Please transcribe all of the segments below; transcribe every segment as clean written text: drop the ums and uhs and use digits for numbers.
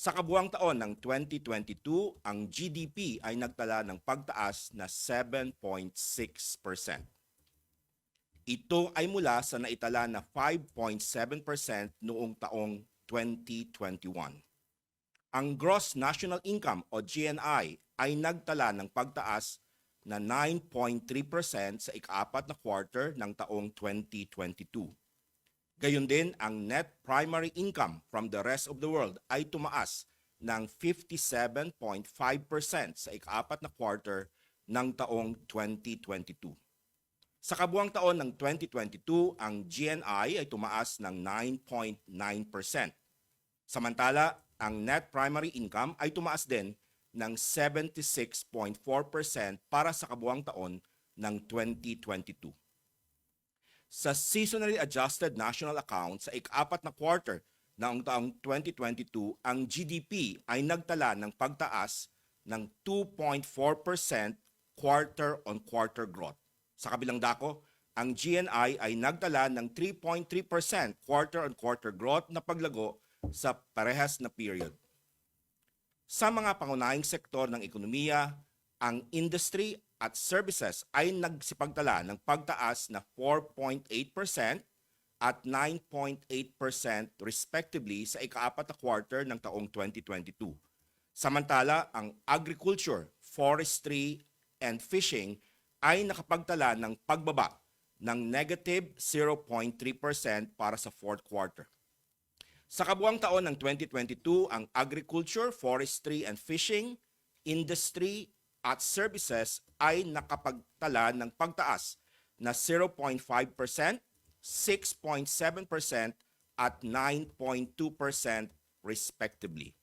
Sa kabuuang taon ng 2022, ang GDP ay nagtala ng pagtaas na 7.6%. Ito ay mula sa naitala na 5.7% noong taong 2021. Ang Gross National Income o GNI ay nagtala ng pagtaas na 9.3% sa ika-4 na quarter ng taong 2022. Gayon din, ang Net Primary Income from the rest of the world ay tumaas ng 57.5% sa ika-4 na quarter ng taong 2022. Sa kabuuang taon ng 2022, ang GNI ay tumaas ng 9.9%. Samantala, ang Net Primary Income ay tumaas din ng 76.4% para sa kabuuang taon ng 2022. Sa seasonally adjusted national account sa ika-4 na quarter ng taong 2022, ang GDP ay nagtala ng pagtaas ng 2.4% quarter-on-quarter growth. Sa kabilang dako, ang GNI ay nagtala ng 3.3% quarter-on-quarter growth na paglago sa parehas na period. Sa mga pangunahing sektor ng ekonomiya, ang industry at services ay nagsipagtala ng pagtaas na 4.8% at 9.8% respectively sa ika-4 na quarter ng taong 2022. Samantala, ang agriculture, forestry, and fishing ay nakapagtala ng pagbaba ng negative 0.3% para sa fourth quarter. Sa kabuuang taon ng 2022, ang agriculture, forestry, and fishing, industry, at services ay nakapagtala ng pagtaas na 0.5%, 6.7% at 9.2% respectively.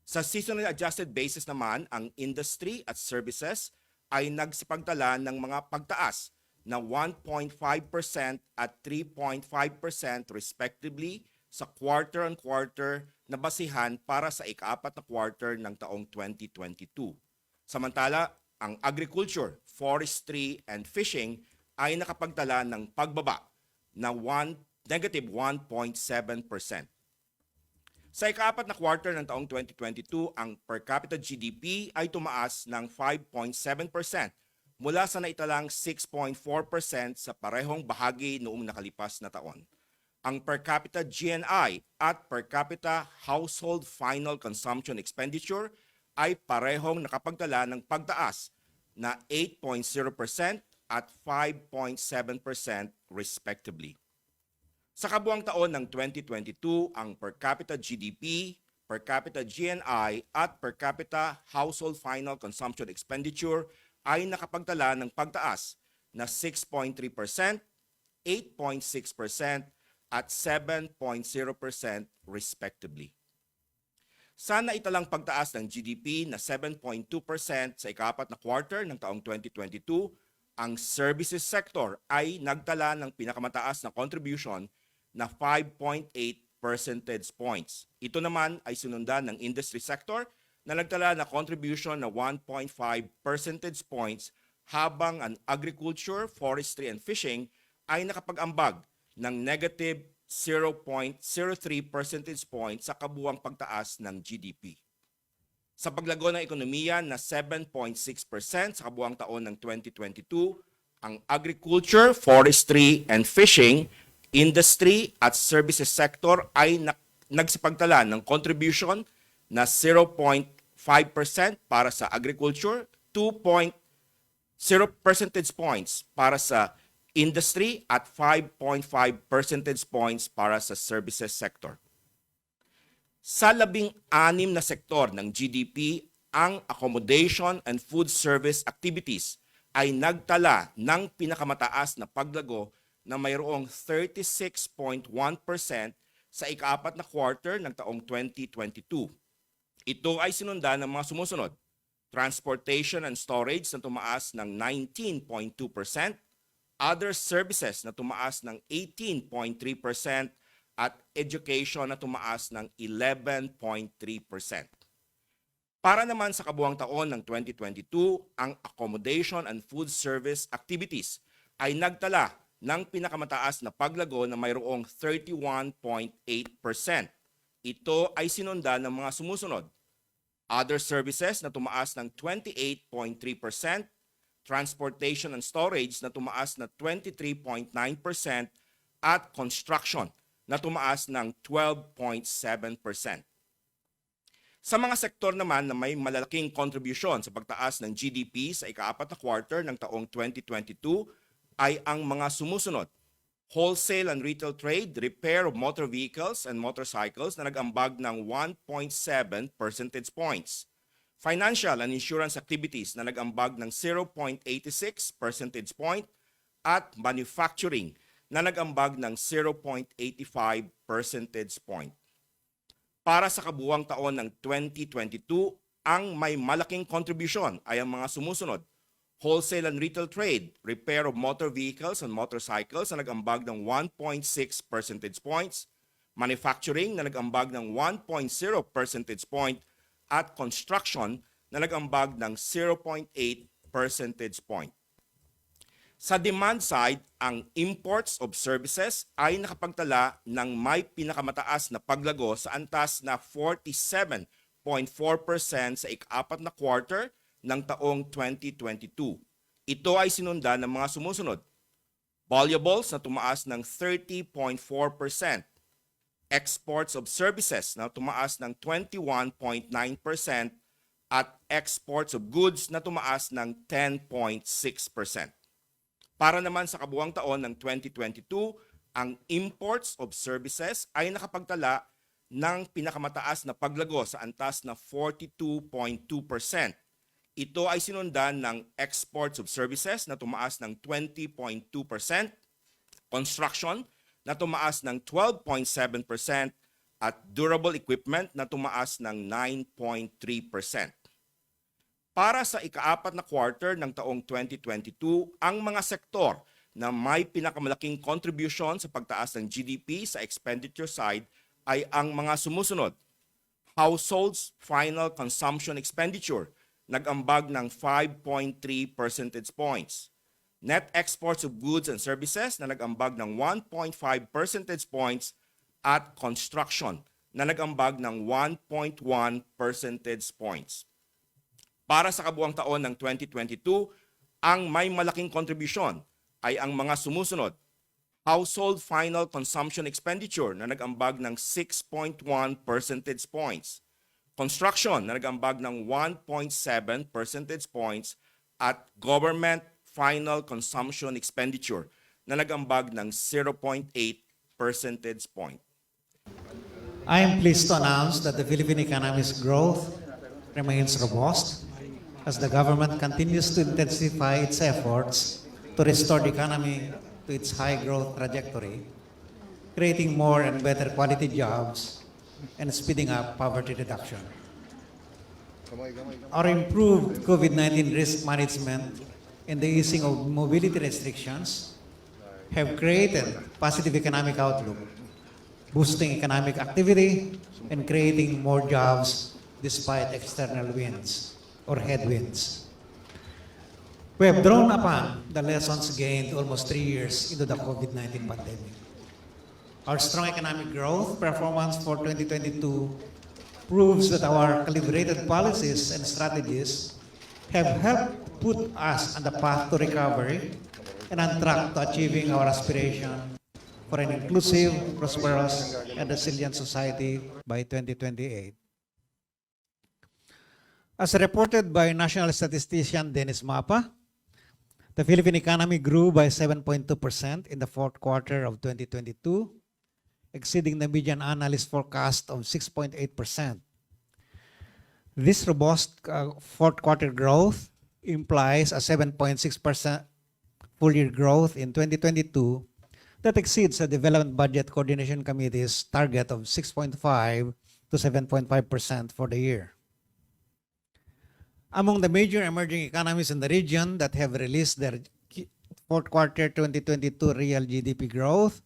Sa seasonally adjusted basis naman, ang industry at services ay nagsipagtala ng mga pagtaas na 1.5% at 3.5% respectively sa quarter-on-quarter na basihan para sa ika-4 na quarter ng taong 2022. Samantala, ang agriculture, forestry, and fishing ay nakapagtala ng pagbaba na negative 1.7%. Sa ika-4 na quarter ng taong 2022, ang per capita GDP ay tumaas ng 5.7% mula sa naitalang 6.4% sa parehong bahagi noong nakalipas na taon. Ang per capita GNI at per capita household final consumption expenditure ay parehong nakapagtala ng pagtaas na 8.0% at 5.7% respectively. Sa kabuuang taon ng 2022, ang per capita GDP, per capita GNI at per capita household final consumption expenditure ay nakapagtala ng pagtaas na 6.3%, 8.6% at 7.0% respectively. Sa naitalang pagtaas ng GDP na 7.2% sa ika-4 na quarter ng taong 2022, ang services sector ay nagtala ng pinakamataas na contribution na 5.8 percentage points. Ito naman ay sinundan ng industry sector na nagtala na contribution na 1.5 percentage points, habang ang agriculture, forestry, and fishing ay nakapag-ambag ng negative 0.03 percentage points sa kabuuang pagtaas ng GDP. Sa paglago ng ekonomiya na 7.6% sa kabuuang taon ng 2022, ang agriculture, forestry, and fishing, industry at services sector ay nagsipagtala ng contribution na 0.5% para sa agriculture, 2.0 percentage points para sa industry at 5.5 percentage points para sa services sector. Sa 16 na sektor ng GDP, ang accommodation and food service activities ay nagtala ng pinakamataas na paglago na mayroong 36.1% sa ika-4 na quarter ng taong 2022. Ito ay sinundan ng mga sumusunod: transportation and storage na tumaas ng 19.2%, other services na tumaas ng 18.3%, at education na tumaas ng 11.3%. Para naman sa kabuuang taon ng 2022, ang accommodation and food service activities ay nagtala ng pinakamataas na paglago na mayroong 31.8%. Ito ay sinundan ng mga sumusunod. Other services na tumaas ng 28.3%, transportation and storage na tumaas na 23.9%, at construction na tumaas ng 12.7%. Sa mga sektor naman na may malalaking contribution sa pagtaas ng GDP sa ika-4 na quarter ng taong 2022 ay ang mga sumusunod. Wholesale and retail trade, repair of motor vehicles and motorcycles na nag-ambag ng 1.7 percentage points. Financial and insurance activities na nag-ambag ng 0.86 percentage point at manufacturing na nag-ambag ng 0.85 percentage point. Para sa kabuuang taon ng 2022, ang may malaking contribution ay ang mga sumusunod. Wholesale and retail trade, repair of motor vehicles and motorcycles na nag-ambag ng 1.6 percentage points, manufacturing na nag-ambag ng 1.0 percentage point, at construction na nag-ambag ng 0.8 percentage point. Sa demand side, ang imports of services ay nakapagtala ng may pinakamataas na paglago sa antas na 47.4% sa ika-4 na quarter ng taong 2022. Ito ay sinundan ng mga sumusunod. Valuables na tumaas ng 30.4%, exports of services na tumaas ng 21.9%, at exports of goods na tumaas ng 10.6%. Para naman sa kabuuang taon ng 2022, ang imports of services ay nakapagtala ng pinakamataas na paglago sa antas na 42.2%. Ito ay sinundan ng exports of services na tumaas ng 20.2%, construction na tumaas ng 12.7%, at durable equipment na tumaas ng 9.3%. Para sa ika-4 na quarter ng taong 2022, ang mga sektor na may pinakamalaking contribution sa pagtaas ng GDP sa expenditure side ay ang mga sumusunod. Households final consumption expenditure nag-ambag ng 5.3 percentage points. Net exports of goods and services na nag-ambag ng 1.5 percentage points, at construction na nag-ambag ng 1.1 percentage points. Para sa kabuuang taon ng 2022, ang may malaking kontribusyon ay ang mga sumusunod. Household final consumption expenditure na nag-ambag ng 6.1 percentage points. Construction na nag-ambag ng 1.7 percentage points, at government final consumption expenditure na nag-ambag ng 0.8 percentage point. I am pleased to announce that the Philippine economy's growth remains robust as the government continues to intensify its efforts to restore the economy to its high growth trajectory, creating more and better quality jobs and speeding up poverty reduction. Our improved COVID-19 risk management and the easing of mobility restrictions have created positive economic outlook, boosting economic activity and creating more jobs despite external winds or headwinds. We have drawn upon the lessons gained almost 3 years into the COVID-19 pandemic. Our strong economic growth performance for 2022 proves that our calibrated policies and strategies have helped put us on the path to recovery and on track to achieving our aspiration for an inclusive, prosperous, and resilient society by 2028. As reported by national statistician Dennis Mapa, the Philippine economy grew by 7.2% in the fourth quarter of 2022, exceeding the median analyst forecast of 6.8%. This robust fourth quarter growth implies a 7.6% full-year growth in 2022 that exceeds the Development Budget Coordination Committee's target of 6.5 to 7.5% for the year. Among the major emerging economies in the region that have released their fourth quarter 2022 real GDP growth,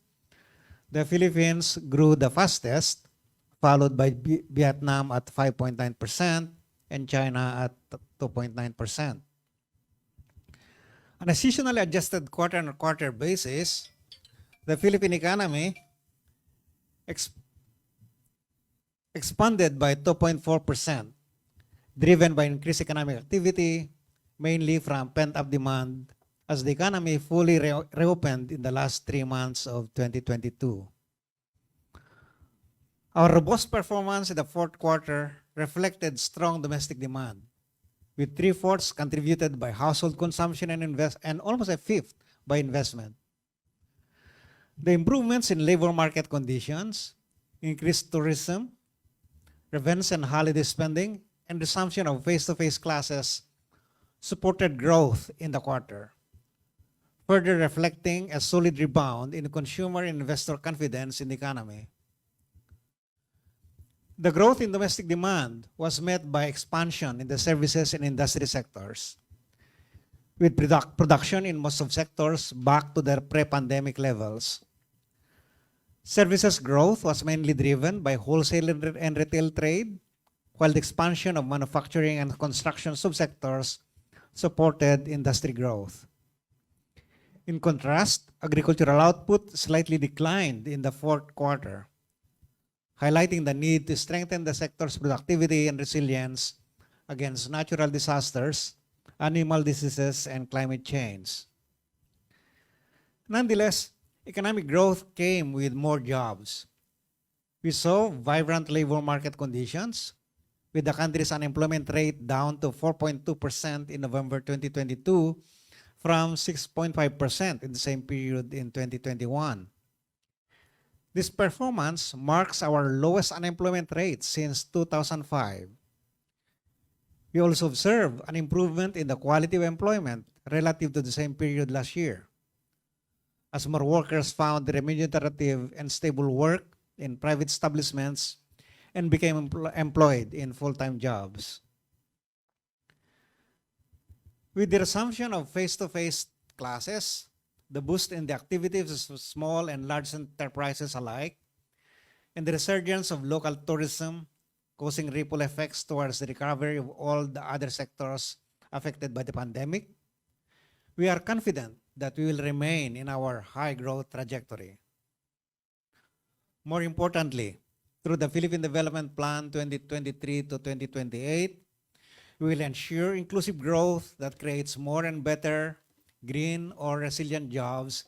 the Philippines grew the fastest, followed by Vietnam at 5.9% and China at 2.9%. On a seasonally adjusted quarter-on-quarter basis, the Philippine economy expanded by 2.4%, driven by increased economic activity, mainly from pent-up demand as the economy fully reopened in the last 3 months of 2022. Our robust performance in the fourth quarter reflected strong domestic demand, with 3/4 contributed by household consumption and almost a fifth by investment. The improvements in labor market conditions, increased tourism, revenge and holiday spending, and resumption of face-to-face classes supported growth in the quarter, further reflecting a solid rebound in consumer and investor confidence in the economy. The growth in domestic demand was met by expansion in the services and industry sectors, with production in most of sectors back to their pre-pandemic levels. Services growth was mainly driven by wholesale and retail trade, while the expansion of manufacturing and construction subsectors supported industry growth. In contrast, agricultural output slightly declined in the fourth quarter, highlighting the need to strengthen the sector's productivity and resilience against natural disasters, animal diseases, and climate change. Nonetheless, economic growth came with more jobs. We saw vibrant labor market conditions, with the country's unemployment rate down to 4.2% in November 2022 from 6.5% in the same period in 2021. This performance marks our lowest unemployment rate since 2005. We also observe an improvement in the quality of employment relative to the same period last year, as more workers found remunerative and stable work in private establishments and became employed in full-time jobs. With the resumption of face-to-face classes, the boost in the activities of small and large enterprises alike, and the resurgence of local tourism causing ripple effects towards the recovery of all the other sectors affected by the pandemic, we are confident that we will remain in our high growth trajectory. More importantly, through the Philippine Development Plan 2023 to 2028, we will ensure inclusive growth that creates more and better green or resilient jobs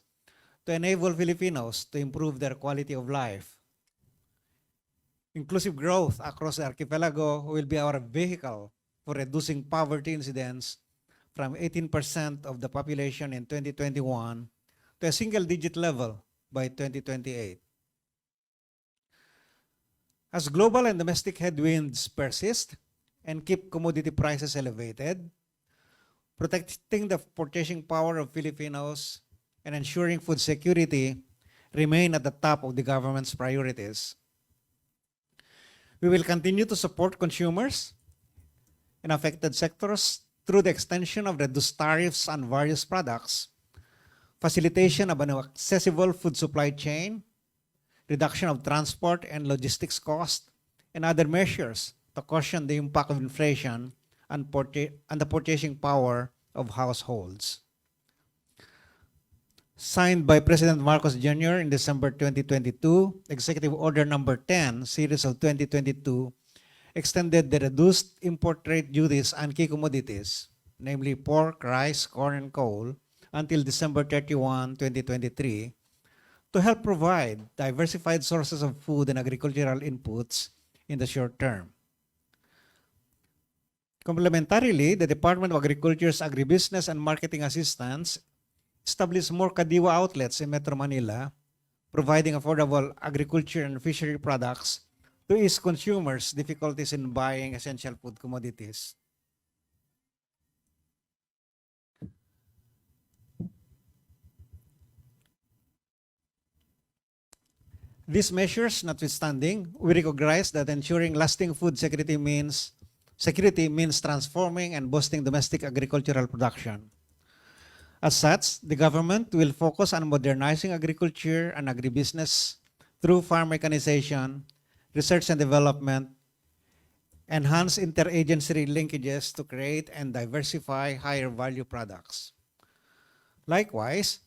to enable Filipinos to improve their quality of life. Inclusive growth across the archipelago will be our vehicle for reducing poverty incidence from 18% of the population in 2021 to a single-digit level by 2028. As global and domestic headwinds persist and keep commodity prices elevated, protecting the purchasing power of Filipinos and ensuring food security remain at the top of the government's priorities. We will continue to support consumers in affected sectors through the extension of reduced tariffs on various products, facilitation of an accessible food supply chain, reduction of transport and logistics costs, and other measures to cushion the impact of inflation on the purchasing power of households. Signed by President Marcos Jr. in December 2022, Executive Order Number 10, Series of 2022, extended the reduced import rate duties on key commodities, namely pork, rice, corn, and coal, until December 31, 2023, to help provide diversified sources of food and agricultural inputs in the short term. Complementarily, the Department of Agriculture's Agribusiness and Marketing Assistance established more Kadiwa outlets in Metro Manila, providing affordable agriculture and fishery products to ease consumers' difficulties in buying essential food commodities. These measures notwithstanding, we recognize that ensuring lasting food security means transforming and boosting domestic agricultural production. As such, the government will focus on modernizing agriculture and agribusiness through farm mechanization, research and development, enhance interagency linkages to create and diversify higher value products. Likewise,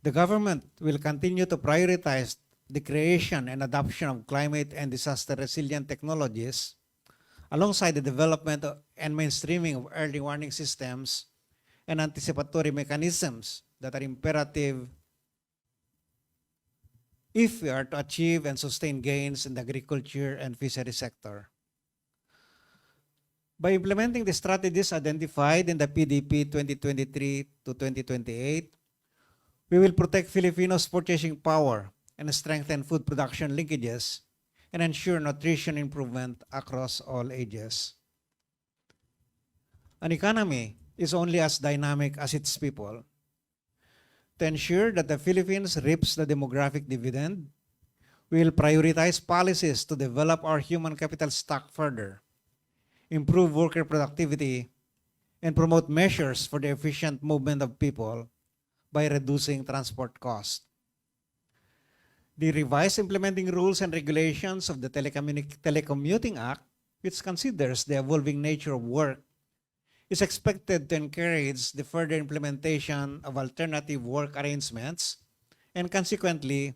the government will continue to prioritize the creation and adoption of climate and disaster resilient technologies, alongside the development and mainstreaming of early warning systems and anticipatory mechanisms that are imperative if we are to achieve and sustain gains in the agriculture and fishery sector. By implementing the strategies identified in the PDP 2023 to 2028, we will protect Filipinos' purchasing power and strengthen food production linkages and ensure nutrition improvement across all ages. An economy is only as dynamic as its people. To ensure that the Philippines reaps the demographic dividend, we will prioritize policies to develop our human capital stock further, improve worker productivity, and promote measures for the efficient movement of people by reducing transport costs. The revised implementing rules and regulations of the Telecommuting Act, which considers the evolving nature of work, is expected to encourage the further implementation of alternative work arrangements and consequently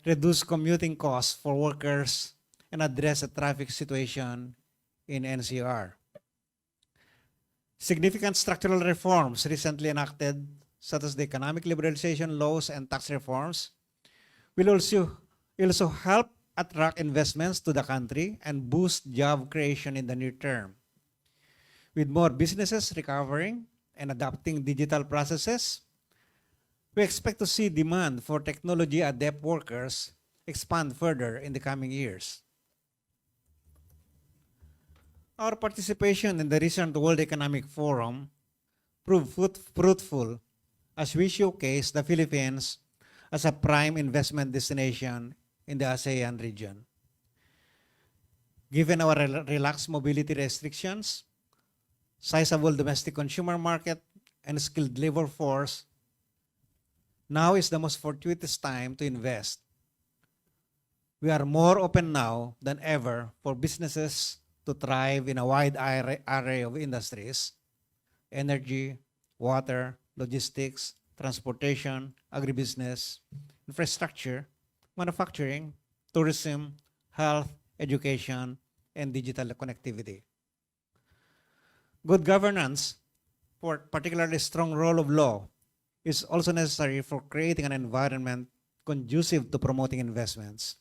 reduce commuting costs for workers and address the traffic situation in NCR. Significant structural reforms recently enacted, such as the economic liberalization laws and tax reforms, will also help attract investments to the country and boost job creation in the near term. With more businesses recovering and adopting digital processes, we expect to see demand for technology-adept workers expand further in the coming years. Our participation in the recent World Economic Forum proved fruitful as we showcase the Philippines as a prime investment destination in the ASEAN region. Given our relaxed mobility restrictions, sizable domestic consumer market, and skilled labor force, now is the most fortuitous time to invest. We are more open now than ever for businesses to thrive in a wide array of industries: energy, water, logistics, transportation, agribusiness, infrastructure, manufacturing, tourism, health, education, and digital connectivity. Good governance, for particularly strong rule of law, is also necessary for creating an environment conducive to promoting investments.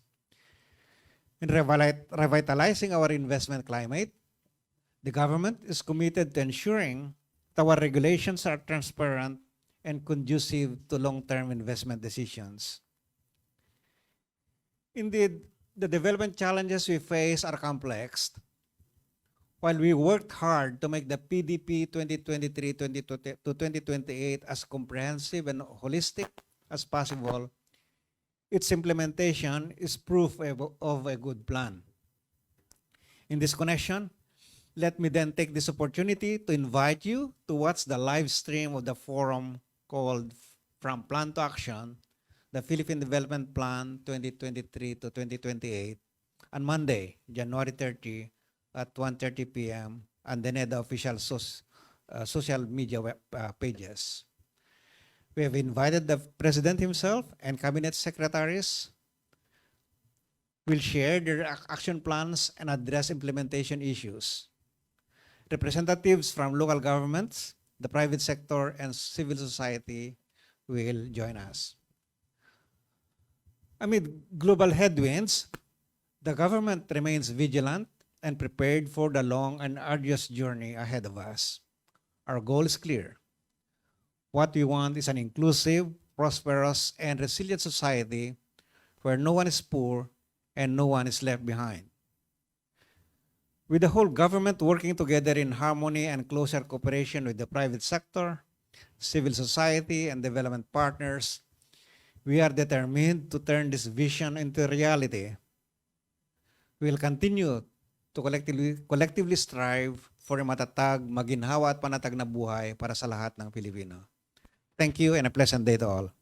In revitalizing our investment climate, the government is committed to ensuring that our regulations are transparent and conducive to long-term investment decisions. Indeed, the development challenges we face are complex. While we worked hard to make the PDP 2023 to 2028 as comprehensive and holistic as possible, its implementation is proof of a good plan. In this connection, let me then take this opportunity to invite you to watch the live stream of the forum called From Plan to Action, the Philippine Development Plan 2023 to 2028 on Monday, January 30 at 1:30 p.m. on the NEDA official social media pages. We have invited the President himself and Cabinet Secretaries will share their action plans and address implementation issues. Representatives from local governments, the private sector, and civil society will join us. Amid global headwinds, the government remains vigilant and prepared for the long and arduous journey ahead of us. Our goal is clear. What we want is an inclusive, prosperous, and resilient society where no one is poor and no one is left behind. With the whole government working together in harmony and closer cooperation with the private sector, civil society, and development partners, we are determined to turn this vision into reality. We will continue to collectively strive for a matatag, maginhawa at panatag na buhay para sa lahat ng Pilipino. Thank you and a pleasant day to all.